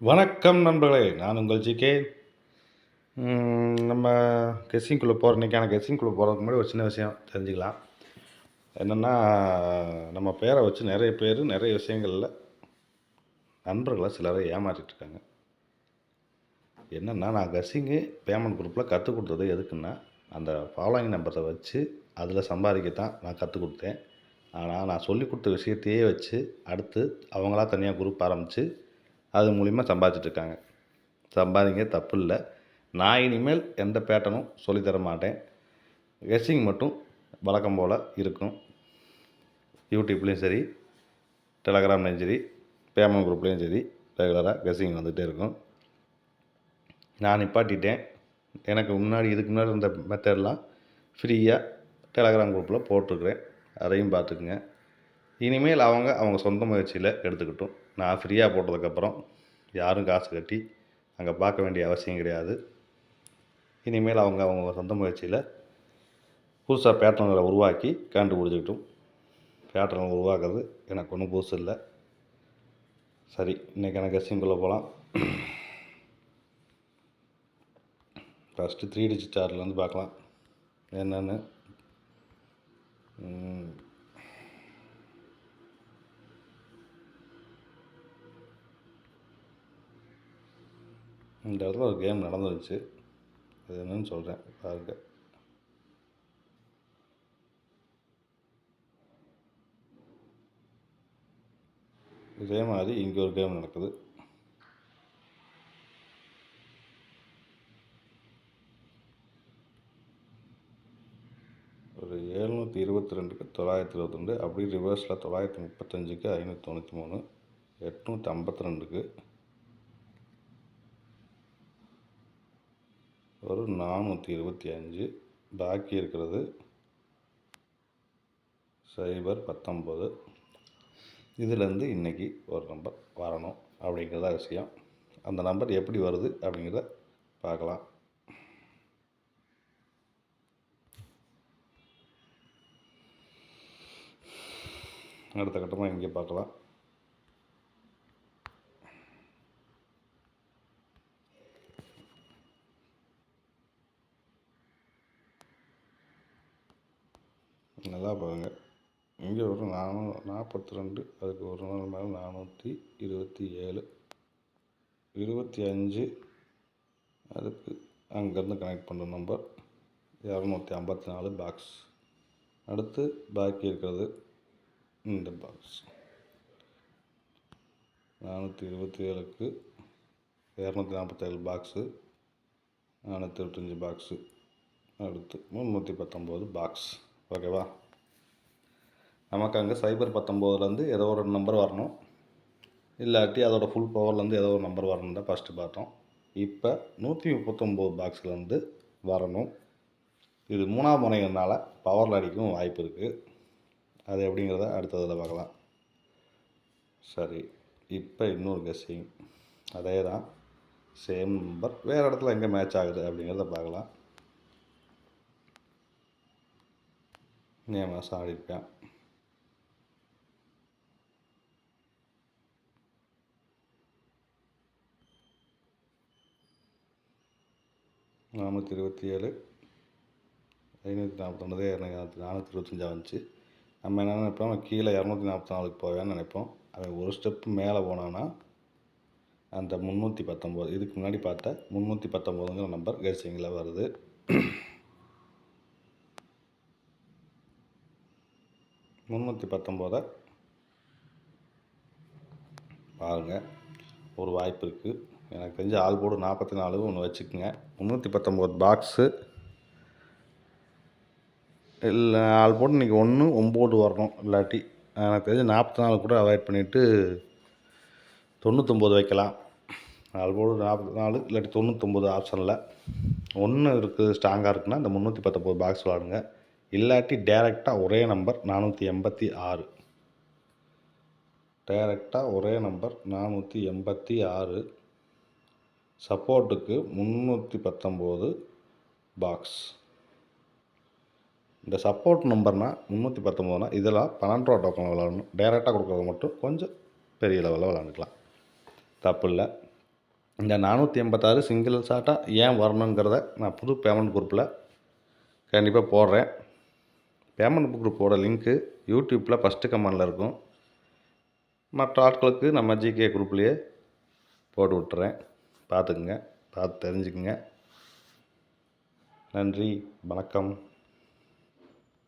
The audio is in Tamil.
வணக்கம் நண்பர்களே, நான் உங்கள் ஜிகே. நம்ம கெஸ்ஸிங்குள்ளே போகிற இன்றைக்கான கெஸ்ஸிங்குள்ளே போகிறதுக்கு முன்னாடி ஒரு சின்ன விஷயம் தெரிஞ்சுக்கலாம். என்னென்னா, நம்ம பேரை வச்சு நிறைய பேர் நிறைய விஷயங்களில் நண்பர்களை சிலரை ஏமாற்றிட்டுருக்காங்க. என்னென்னா, நான் கெஸ்ஸிங்கு பேமெண்ட் குரூப்பில் கற்றுக் கொடுத்தது எதுக்குன்னா, அந்த ஃபாலோயிங் நம்பரை வச்சு அதில் சம்பாதிக்கத்தான் நான் கற்றுக் கொடுத்தேன். ஆனால் நான் சொல்லிக் கொடுத்த விஷயத்தையே வச்சு அடுத்து அவங்களா தனியாக குரூப் ஆரம்பித்து அது மூலிமா சம்பாதிச்சிட்ருக்காங்க. சம்பாதிங்க, தப்பு இல்லை. நான் இனிமேல் எந்த பேட்டர்னும் சொல்லித்தர மாட்டேன். கெஸ்ஸிங் மட்டும் வழக்கம் போல் இருக்கும். யூடியூப்லேயும் சரி, டெலகிராம்லேயும் சரி, பேமெண்ட் குரூப்லேயும் சரி, ரெகுலராக கெஸ்ஸிங் வந்துகிட்டே இருக்கும். நான் நிப்பாட்டிட்டேன். எனக்கு இதுக்கு முன்னாடி இருந்த மெத்தட்லாம் ஃப்ரீயாக டெலகிராம் குரூப்பில் போட்டிருக்கிறேன். அதையும் பார்த்துக்குங்க. இனிமேல் அவங்க சொந்த முயற்சியில் எடுத்துக்கிட்டும். நான் ஃப்ரீயாக போட்டதுக்கப்புறம் யாரும் காசு கட்டி அங்கே பார்க்க வேண்டிய அவசியம் கிடையாது. இனிமேல் அவங்க சொந்த முயற்சியில் புதுசாக பேட்டர்ன்களை உருவாக்கி கண்டுபிடிச்சிக்கிட்டும். பேட்டர்ன் உருவாக்குறது எனக்கு ஒன்றும் புதுசு இல்லை. சரி, இன்றைக்கான கெஸ்ஸிங்குள்ளே போகலாம். ஃபஸ்ட்டு 3 டிஜிட் சார்ட்லேருந்து பார்க்கலாம் என்னென்னு. இந்த இடத்துல ஒரு கேம் நடந்துருச்சு. அது என்னன்னு சொல்கிறேன் பாருங்கள். இதே மாதிரி இங்கே ஒரு கேம் நடக்குது. ஒரு 722க்கு 922, அப்படி ரிவர்ஸில் 935க்கு 593, 852க்கு ஒரு 425, பாக்கி இருக்கிறது 019. இதிலேருந்து இன்றைக்கி ஒரு நம்பர் வரணும் அப்படிங்கிறதா விஷயம். அந்த நம்பர் எப்படி வருது அப்படிங்கிறத பார்க்கலாம். அடுத்த கட்டமாக இங்கே பார்க்கலாம். நல்லா பாருங்கள். இங்கே ஒரு 442, அதுக்கு ஒரு நாள் மேலே 427, 25, அதுக்கு அங்கேருந்து கனெக்ட் பண்ணுற நம்பர் 254 பாக்ஸ். அடுத்து பாக்கி இருக்கிறது இந்த பாக்ஸ் 427க்கு 247 பாக்ஸு, 425 பாக்ஸு, அடுத்து 319 பாக்ஸ். ஓகேவா? நமக்கு அங்கே 019லேருந்து ஏதோ ஒரு நம்பர் வரணும், இல்லாட்டி அதோடய ஃபுல் பவர்லேருந்து ஏதோ ஒரு நம்பர் வரணும் தான் ஃபஸ்ட்டு பார்த்தோம். இப்போ 139 பாக்ஸ்லேருந்து வரணும். இது 3ஆம் முனைங்கிறதுனால பவரில் அடிக்கவும் வாய்ப்பு இருக்குது. அது எப்படிங்கிறத அடுத்ததில் பார்க்கலாம். சரி, இப்போ இன்னொரு கெஸ்ஸிங். அதே தான், சேம் நம்பர் வேறு இடத்துல எங்கே மேட்ச் ஆகுது அப்படிங்கிறத பார்க்கலாம். மே மாதம் ஆடிருப்பேன். நானூற்றி 27, 549, 425 வந்துச்சு. நம்ம என்ன நினைப்போம், கீழே 244க்கு போவேன்னு நினைப்போம். அவன் ஒரு ஸ்டெப்பு மேலே போனான்னா அந்த 319, இதுக்கு முன்னாடி பார்த்த 319ங்கிற நம்பர் கெஸ்ஸிங்கில் வருது. முந்நூற்றி 19 பாருங்கள், ஒரு வாய்ப்பு இருக்குது. எனக்கு தெரிஞ்ச ஆல் போர்டு 44 ஒன்று வச்சுக்கோங்க. 319 பாக்ஸு இல்லை, ஆல் போர்டு இன்றைக்கி 1 9 வரணும். இல்லாட்டி எனக்கு தெரிஞ்சு 44 கூட அவாய்ட் பண்ணிவிட்டு 99 வைக்கலாம். ஆல் போர்டு 44 இல்லாட்டி 99 ஆப்ஷனில் 1 இருக்குது, ஸ்ட்ராங்காக இருக்குன்னா இந்த 319 பாக்ஸ் விளாடுங்க. இல்லாட்டி டேரெக்டாக ஒரே நம்பர் 486, டேரெக்டாக ஒரே நம்பர் 486, சப்போர்ட்டுக்கு 319 பாக்ஸ். இந்த சப்போர்ட் நம்பர்னால் 319னா இதெல்லாம் 12 ரூபா டோக்கனில் விளாடணும். டேரெக்டாக கொடுக்குறது மட்டும் கொஞ்சம் பெரிய லெவலில் விளாண்டுக்கலாம், தப்பு இல்லை. இந்த 486 சிங்கிள் ஷாட்டாக ஏன் வரணுங்கிறத நான் புது பேமெண்ட் குரூப்பில் கண்டிப்பாக போடுறேன். பேமெண்ட் குரூப்போட லிங்க்கு யூடியூப்பில் ஃபஸ்ட்டு கமெண்டில் இருக்கும். மற்ற ஆட்களுக்கு நம்ம ஜிகே குரூப்லேயே போட்டு விட்டுறேன். பார்த்துக்குங்க, பார்த்து தெரிஞ்சுக்குங்க. நன்றி, வணக்கம்.